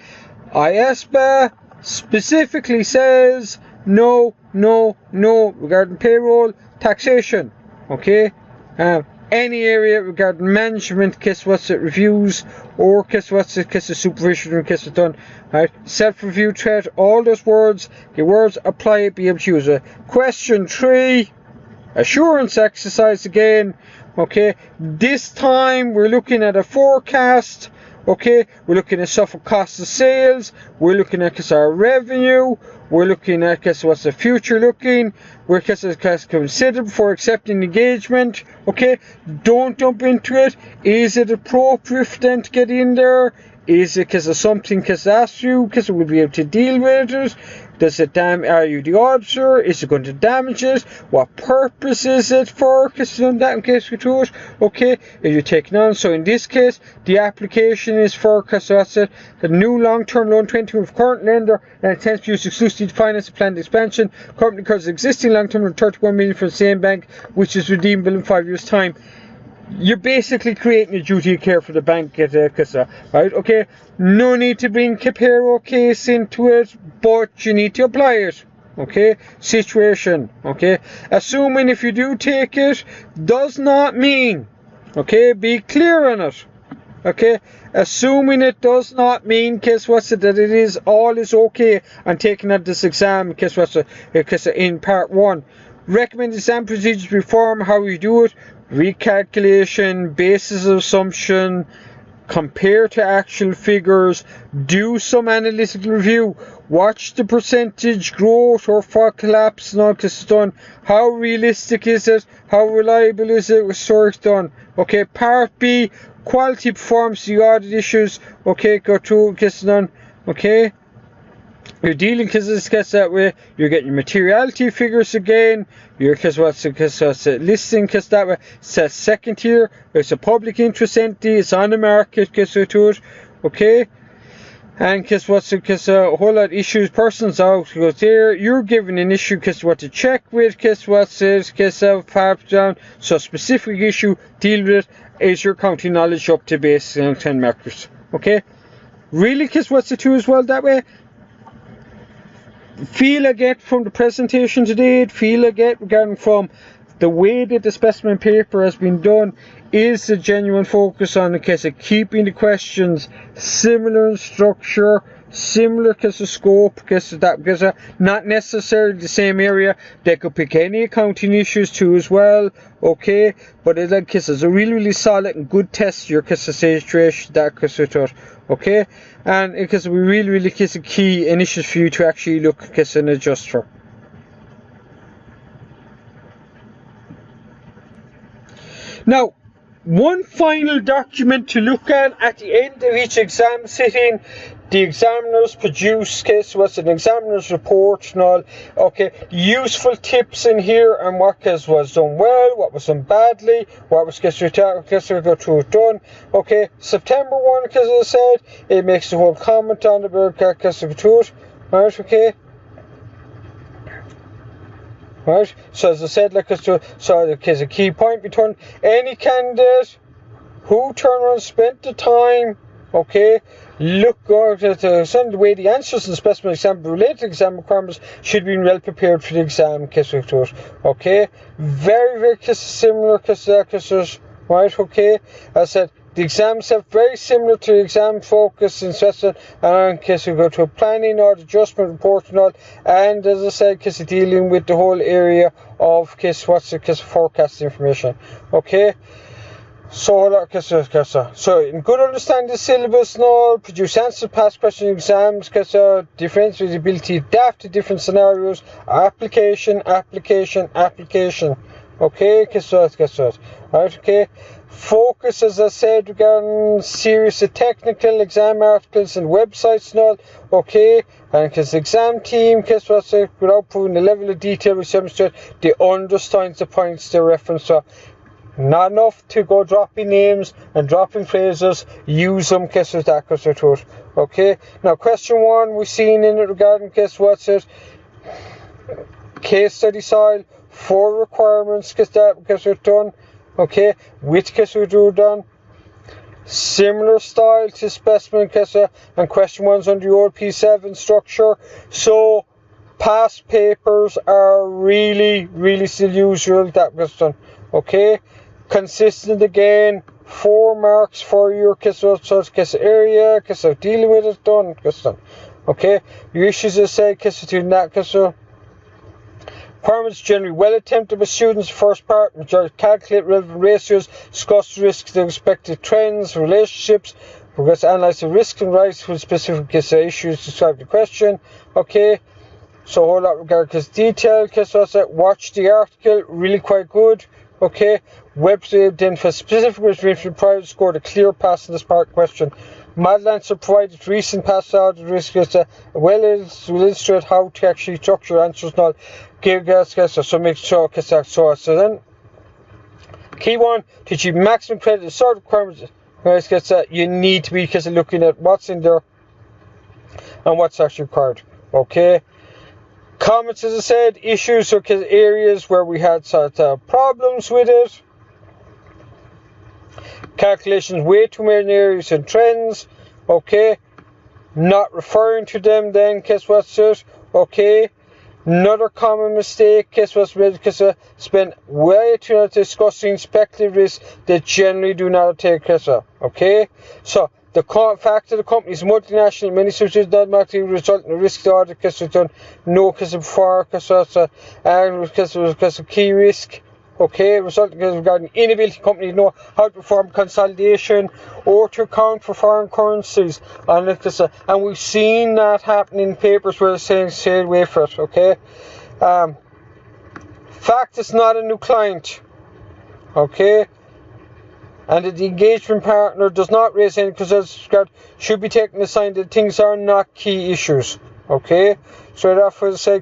IASBA specifically says no regarding payroll taxation. Okay. Any area regarding management reviews or supervision done. Right. Self-review threat, all those words, the words apply, be able to use it. Question 3. Assurance exercise again. Okay, this time we're looking at a forecast. Okay, we're looking at stuff for cost of sales. We're looking at our revenue. We're looking at what's the future looking. We're consider before accepting engagement. Okay, don't jump into it. Is it appropriate for them to get in there? Is it because of something asked you? Because we'll be able to deal with it. Does it are you the auditor? Is it going to damage it? What purpose is it for? Because in that case we do it. Okay, if you're taking on. So in this case, the application is for the new long-term loan 20 with current lender and intends to use exclusively to finance a planned expansion. Company covers existing long-term loan 31 million from the same bank, which is redeemable in 5 years' time. You're basically creating a duty of care for the bank, right? Okay, no need to bring Capero case into it, but you need to apply it. Okay, situation. Okay, assuming if you do take it, does not mean. Okay, be clear on it. Okay, assuming it does not mean that it is all is okay on taking out this exam. In part 1, recommend exam procedures reform. How you do it. Recalculation, basis of assumption, compare to actual figures, do some analytical review, watch the percentage growth or fall collapse and all this done. How realistic is it? How reliable is it? Historic done. Okay, part B, quality performance, the audit issues. Okay, go through this done. Okay. You're dealing that way. You're getting your materiality figures again. You're listing that way. It's second tier. It's a public interest entity. It's on the market. To it. Okay. And a whole lot of issues. Persons out goes there. You're given an issue what to check with. Part down. So specific issue. Deal with it. Is your accounting knowledge up to base 10 markers? Okay. Really what's the two as well that way. Feel I get from the presentation today, feel I get regarding from the way that the specimen paper has been done is a genuine focus on the case of keeping the questions similar in structure, similar case of scope, because not necessarily the same area. They could pick any accounting issues too as well. Okay, but it's a really solid and good test your situation that okay, and because we really key initiatives for you to actually look and adjust for. Now, one final document to look at the end of each exam sitting. The examiners produce an examiner's report and all. Okay, useful tips in here and what was done well, what was done badly, what was go through it done. Okay, September 1, as I said, it makes the whole comment on the to it. Right, okay. Right, so as I said, a key point between any candidate who turned around and spent the time, okay, look at the way the answers in the specimen exam related exam requirements should be well prepared for the exam, okay, very similar, right, okay, as I said, the exams are very similar to the exam focus in Switzerland, and in case we go to a planning or adjustment report and all, and as I said, case dealing with the whole area of forecast information. Okay. So in good understand the syllabus and all, produce answers, past question exams, difference with the ability to adapt to different scenarios, application. Okay, right, okay. Focus, as I said, regarding series of technical exam articles and websites and all, okay, and because the exam team, without proving the level of detail we demonstrate, they understand the points they reference to. Not enough to go dropping names and dropping phrases, use them, okay. Now, question 1, we've seen in it regarding, case study style, 4 requirements, done. Okay, which done. Similar style to specimen and question 1's on the OLP7 structure. So past papers are really still usual. That was done. Okay, consistent again. 4 marks for your area, dealing with it done. Okay, your issues I say to that Requirements generally well attempted by students. First part, majority calculate relevant ratios, discuss risks, the expected trends, relationships, progress to analyze the risks and rights with specific issues, describe the question. Okay, so a whole lot regarding detail. Watch the article, really quite good. Okay, website then for specific information private scored a clear pass in this part question. Model answer provided recent past audit risk will illustrate how to actually structure answers. Not give so make sure so then key one to achieve maximum credit the sort of requirements you need to be looking at what's in there and what's actually required. Okay. Comments, as I said, issues or areas where we had problems with it. Calculations way too many areas and trends. Okay. Not referring to them then, okay. Another common mistake, spend way too much discussing speculative risks that generally do not take okay. So the fact that the company is multinational, many subsidiaries not automatically result in a risk audit no before because of key risk. Okay, resulting regarding inability of company to know how to perform consolidation or to account for foreign currencies. And we've seen that happen in papers where they're saying stay away from it. Okay, fact it's not a new client. Okay, and that the engagement partner does not raise any concerns should be taken as a sign that things are not key issues. Okay, so therefore say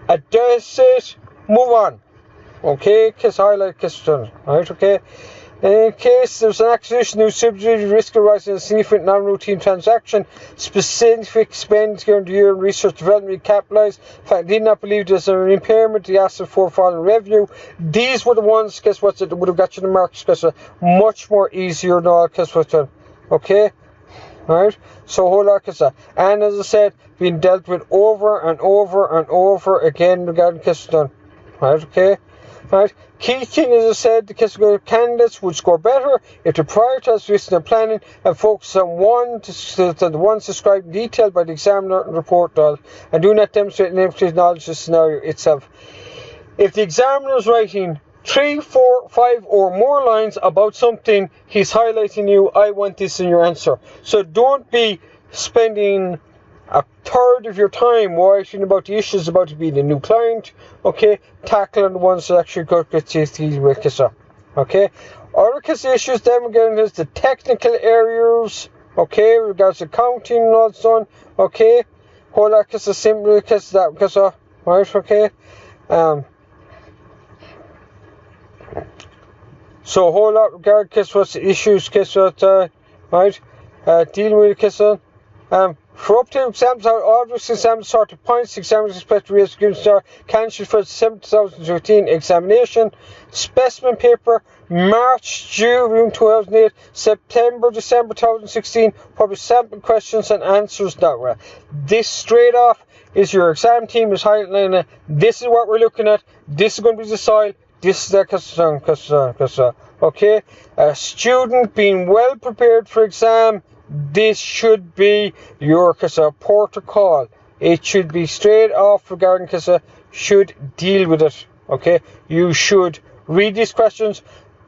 address it, move on. Okay, highlight right, okay. In case there's an acquisition, new subsidiary risk arising in a significant non-routine transaction, specific spend during the year in research development capitalised. In fact, I did not believe there's an impairment to the asset for following revenue. These were the ones, that would have got you the marks, much more easier than all, okay. Right, so whole lot, and as I said, being dealt with over and over and over again regarding right, okay. Right. Key thing, as I said, the candidates would score better if they prioritise risk and planning and focus on the ones described in detail by the examiner and report and do not demonstrate an knowledge of the scenario itself. If the examiner is writing 3, 4, 5 or more lines about something, he's highlighting you, I want this in your answer. So don't be spending a third of your time worrying about the issues about it being a new client, okay, tackling the ones that actually got deal with, okay. Other issues then we're getting is the technical areas, okay, regards to accounting and all done, okay, whole lot simple right, okay. So a whole lot regard what's the issues right, dealing with for up to exams, audit exams sort of points, examiners expect to raise given star cancelled for the 2015 examination. Specimen paper, March, June 2008, September, December 2016, published sample questions and answers that way. This straight off is your exam team is highlighting. This is what we're looking at. This is going to be the soil. This is the okay. A student being well prepared for exam. This should be your protocol. It should be straight off regarding should deal with it. Okay, you should read these questions.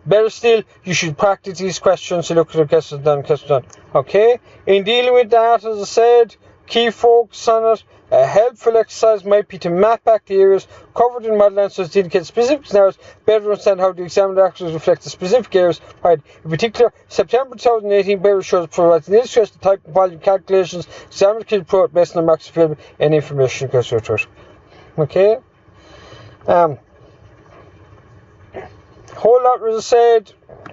Better still, you should practice these questions to look at the done. Okay, in dealing with that, as I said, key focus on it. A helpful exercise might be to map back the areas covered in model answers to indicate specific scenarios, better understand how the examined answers reflect the specific areas. Right. In particular, September 2018 paper shows provides an illustration of the type of volume calculations examined can put based on the marks available and information goes through it. Okay. Whole lot, as I said,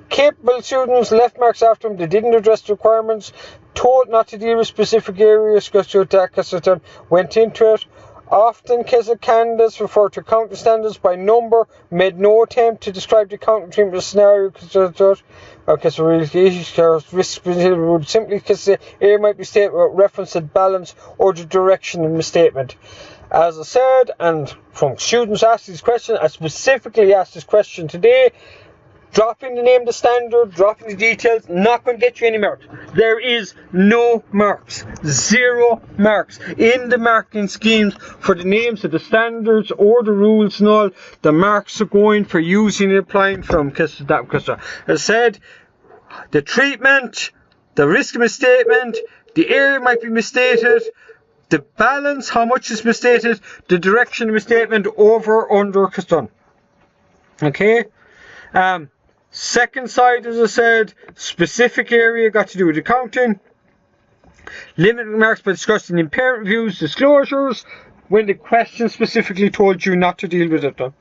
capable students left marks after them. They didn't address the requirements. Told not to deal with specific areas went into it. Often candidates refer to accounting standards by number, made no attempt to describe the accounting treatment scenario. Okay, so risk would simply because the area might be stated with reference to balance or the direction of the statement. As I said, and from students asked this question, I specifically asked this question today. Dropping the name of the standard, dropping the details, not going to get you any marks. There is no marks. 0 marks. In the marking schemes for the names of the standards or the rules and all, the marks are going for using and applying from. Because as I said, the treatment, the risk of misstatement, the area might be misstated, the balance, how much is misstated, the direction of misstatement, over, under, done. Okay? Second side, as I said, specific area got to do with accounting. Limiting marks by discussing impairment reviews, disclosures, when the question specifically told you not to deal with it. Though.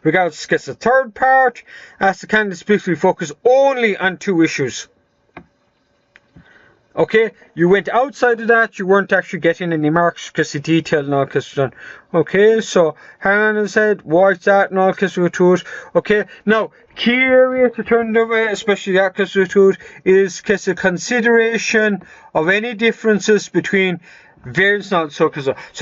Regards to the third part, ask the candidate specifically focus only on 2 issues. Okay, you went outside of that, you weren't actually getting any marks because the detail and all because done. Okay, so hang on a second, watch that and all because we to it. Okay, now key area to turn the way, especially that because we to it, is because the consideration of any differences between variance and all. So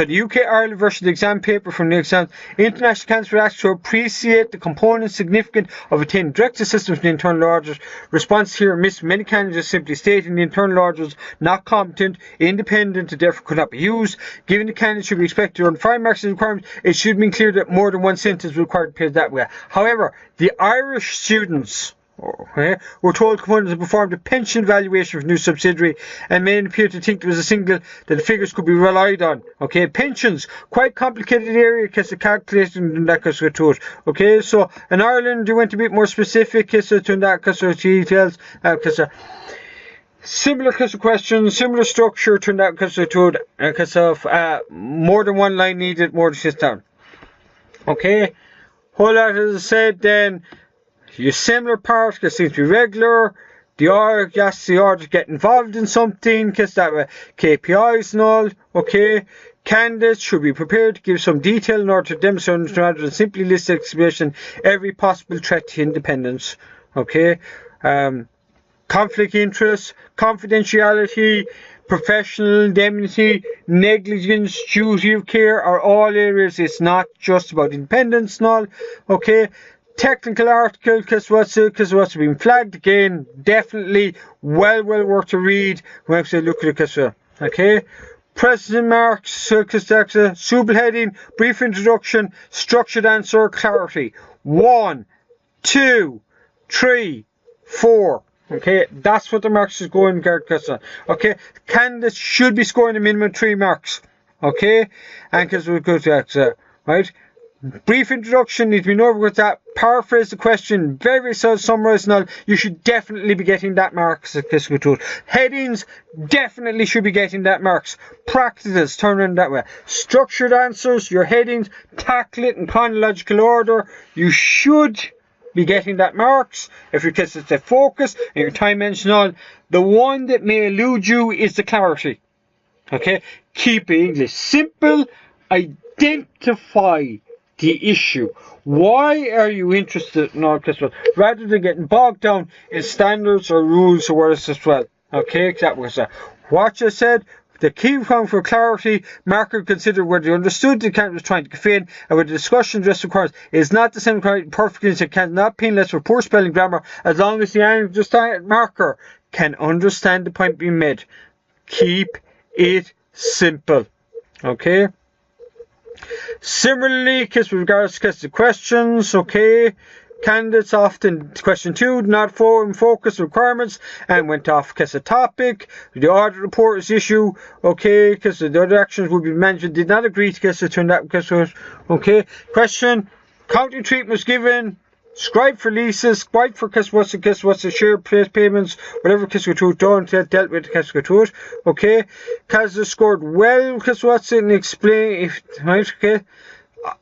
the UK Ireland version of the exam paper from the exam, international candidates were asked to appreciate the component significant of attaining direct assistance from the internal auditors. Response here missed many candidates simply stating the internal auditors not competent, independent, and therefore could not be used. Given the candidate should be expected to earn 5 marks as a requirement, it should have been clear that more than 1 sentence was required to appear that way. However, the Irish students were told components to perform the pension valuation for new subsidiary and many appear to think there was a single that the figures could be relied on. Okay, pensions, quite complicated area because the calculation and that goes to it. Okay, so in Ireland you went a bit more specific because to that because of details because similar because of questions, similar structure turned out because of more than 1 line needed, more than just down. Okay, whole lot as I said then. Your similar part, because seems to be regular. The audit get involved in something, because that way KPIs and all. Okay, candidates should be prepared to give some detail in order to demonstrate rather than simply list the explanation every possible threat to independence. Okay, conflict of interest, confidentiality, professional indemnity, negligence, duty of care are all areas. It's not just about independence and all. Okay. Technical article, because what's been flagged again, definitely well worth to read when I look at it. Okay, precedent marks, suitable heading, brief introduction, structured answer, clarity. 1, 2, 3, 4. Okay, that's what the marks is going to. Okay, candidates should be scoring a minimum 3 marks. Okay, and because we're good to right. Brief introduction needs to be over with that. Paraphrase the question, very summarised and all. You should definitely be getting that marks. Headings definitely should be getting that marks. Practices, turn around that way. Structured answers, your headings, tackle it in chronological order. You should be getting that marks. If your test is the focus and your time mentioned all, the one that may elude you is the clarity. Okay, keep English simple. Identify the issue. Why are you interested in all this? Rather than getting bogged down in standards or rules or words as well. Okay, that was what you said. The key point for clarity, marker consider whether you understood the candidate was trying to convey and whether the discussion just requires is not the same perfectly it cannot penalise for poor spelling grammar as long as the marker can understand the point being made. Keep it simple. Okay. Similarly, with regards to the questions, okay, candidates often, question 2, did not focus requirements and went off because of topic. The audit report is issue, okay, because the other actions would be management did not agree to get it turned out because of, okay, question, accounting treatment was given, scribe for leases, scribe for what's the share payments, whatever don't dealt with it. Okay, because scored well because what's it and explain if right, okay.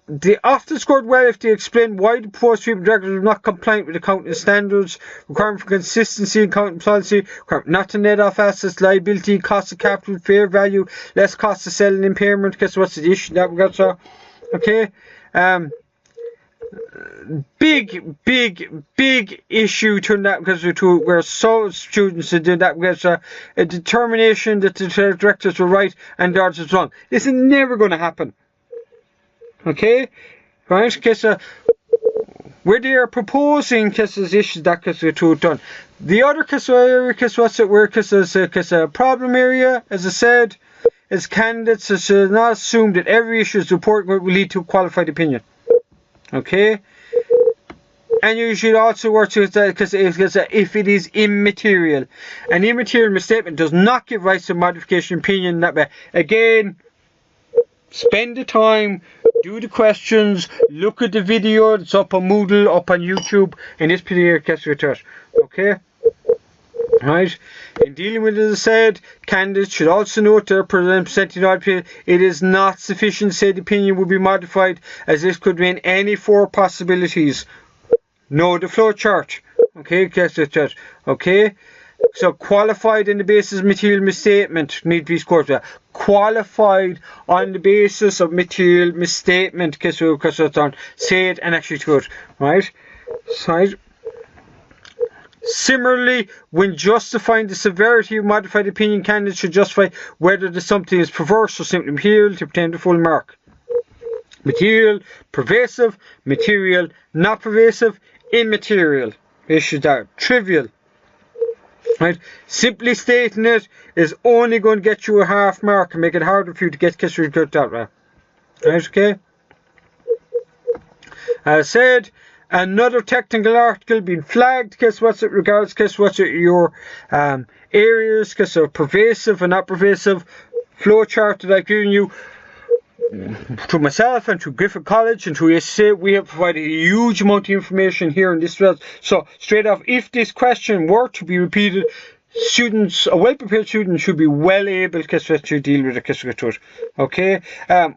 They often scored well if they explained why the proposed treatment directive was not compliant with accounting standards, requirement for consistency in accounting policy, requirement not to net off assets, liability, cost of capital, fair value, less cost of selling impairment, because what's the issue that we got so okay. Big issue turned out because where so students did that because a determination that the directors were right and the others was wrong. This is never going to happen. Okay, right? Because where they are proposing cases issues that case to done. The other case area case what's it where case is a problem area, as I said, is candidates should not assume that every issue is reported will lead to a qualified opinion. Okay? And you should also work with that because if it is immaterial. An immaterial misstatement does not give rise to modification of opinion that way. Again, spend the time, do the questions, look at the video. It's up on Moodle, up on YouTube, in this particular case with it. Okay? Right? In dealing with it, as I said, candidates should also note they're presenting an opinion. It is not sufficient to say the opinion will be modified, as this could mean any four possibilities. Know the flow chart. Okay? Okay? So qualified on the basis of material misstatement need to be scored. Qualified on the basis of material misstatement. Say it and actually do it. Right? Right? Similarly, when justifying the severity of modified opinion, candidates should justify whether the something is perverse or simply material to obtain the full mark. Material, pervasive, material, not pervasive, immaterial. Issues that are trivial. Right? Simply stating it is only going to get you a half mark and make it harder for you to get case result that way. Right? Okay? As I said, another technical article being flagged, guess what's it regards, guess what's it your areas, guess of pervasive and not pervasive flow chart that I've given you through myself and through Griffith College and through ACCA. We have provided a huge amount of information here in this result. So straight off, if this question were to be repeated, students, a well-prepared student should be well able to deal with it. Okay?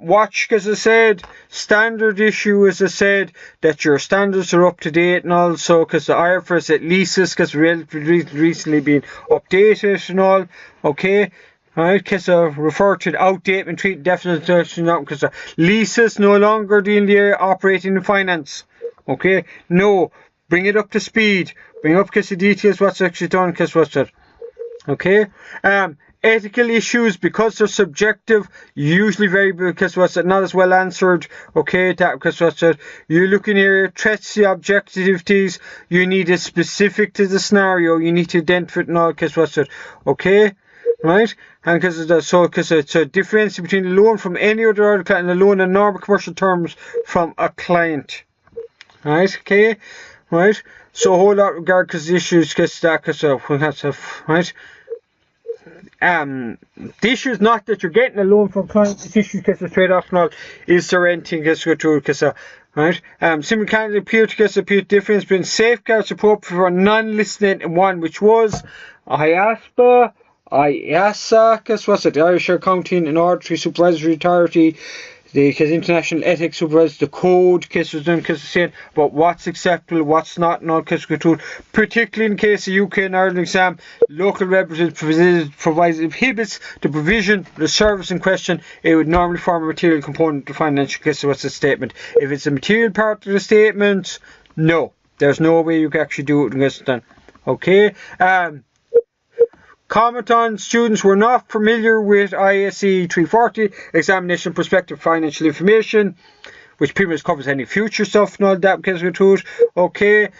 Watch, as I said, standard issue, as I said, that your standards are up to date, and also because the IFRS at leases, because recently been updated and all. Okay? Alright, because refer to the outdate and treat definition because leases no longer deal the operating and finance. Okay? No. Bring it up to speed. Bring up because the details what's actually done, because what's it. Okay? Ethical issues, because they're subjective, usually very because what's it not as well answered. Okay, that because what's it. You're looking here, threats to objectivities, you need it specific to the scenario, you need to identify it and all, because what's it. Okay? Right? And because it's a difference between a loan from any other client and a loan in normal commercial terms from a client. Right? Okay? Right? So hold out regard because the issues because that right. The issue is not that you're getting a loan from a client. The issue because straight off and all is there anything because right. Similar kind of appear to get a difference between safeguards appropriate for non-listening and one which was ACCA AAA, what's it? The Irish Accounting and Audit Supervisory Authority, the International Ethics Supervisors, the code, case was done, case saying about what's acceptable, what's not, and all case control. Particularly in case of UK and Ireland exam, local representative prohibits the provision of the service in question. It would normally form a material component of the financial case. What's the statement? If it's a material part of the statement, no, there's no way you can actually do it. It's done. Okay. Comment on students who are not familiar with IAC 340, Examination Prospective Financial Information, which pretty much covers any future stuff and all that because of it. Okay,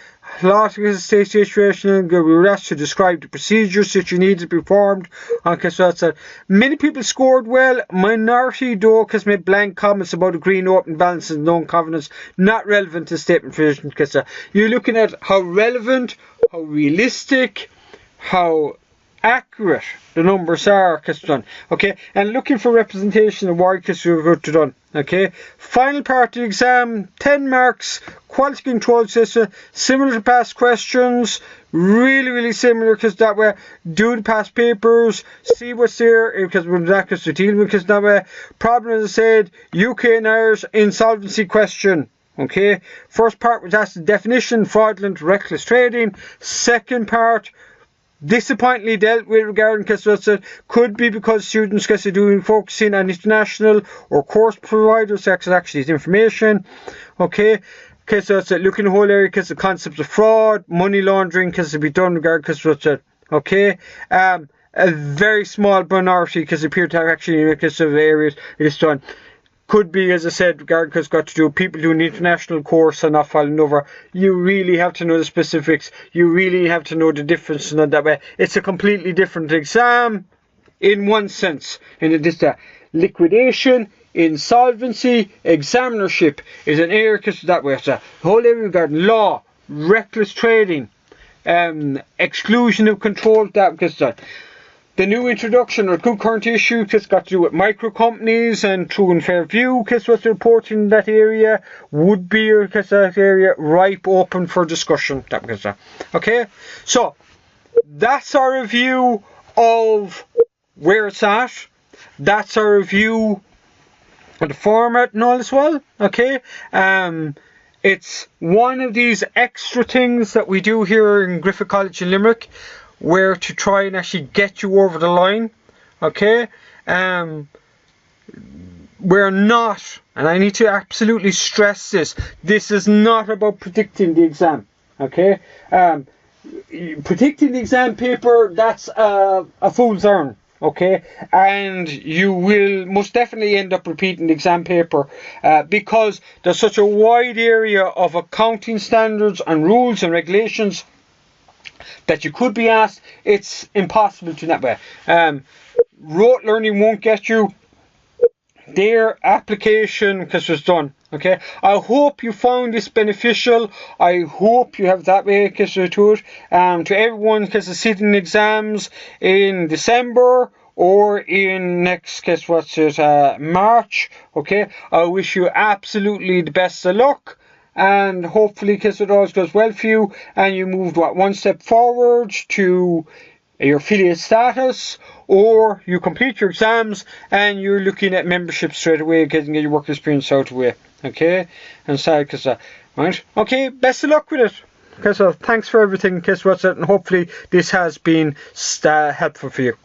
a lot of state situation, we were asked to describe the procedures that you need to be performed. Okay, so that's it. Many people scored well, minority though, because made blank comments about agreeing open balances and known covenants, not relevant to statement provision. Because you're looking at how relevant, how realistic, how accurate the numbers are, done. Okay, and looking for representation of why you've done. Okay, final part of the exam, 10 marks, quality control system, similar to past questions, really similar because that way, do the past papers, see what's there, because we're not going to deal with because that way, problem as I said, UK and Irish insolvency question. Okay, first part was asked the definition, fraudulent, reckless trading. Second part, disappointingly dealt with regarding could be because students are doing focusing on international or course providers actually information. Okay, so it's looking at the whole area because the concept of fraud, money laundering because it be done regarding okay, a very small minority because it appear to have actually because of areas it is done. could be, as I said, regarding it's got to do with people doing an international course and not following over. You really have to know the specifics. You really have to know the difference in that way. It's a completely different exam in one sense. And it is the liquidation, insolvency, examinership is an area that way. It's a whole area regarding law, reckless trading, exclusion of control, that because the new introduction or good current issue has got to do with micro companies and true and fair view. What's the report in that area would be that area ripe, open for discussion. That because okay, so that's our review of where it's at. That's our review of the format and all as well. Okay, it's one of these extra things that we do here in Griffith College in Limerick, where to try and actually get you over the line. Okay, we're not, and I need to absolutely stress this is not about predicting the exam. Okay, predicting the exam paper, that's a fool's errand. Okay, and you will most definitely end up repeating the exam paper because there's such a wide area of accounting standards and rules and regulations that you could be asked. It's impossible to that way. Rote learning won't get you their application because it's done. Okay, I hope you found this beneficial. I hope you have that way to it. To everyone because of sitting exams in December or in next March. Okay, I wish you absolutely the best of luck. And hopefully it always goes well for you and you moved one step forward to your affiliate status, or you complete your exams and you're looking at membership straight away, getting your work experience out of the way. Okay, and so right, okay, best of luck with it. Okay, so thanks for everything, and hopefully this has been helpful for you.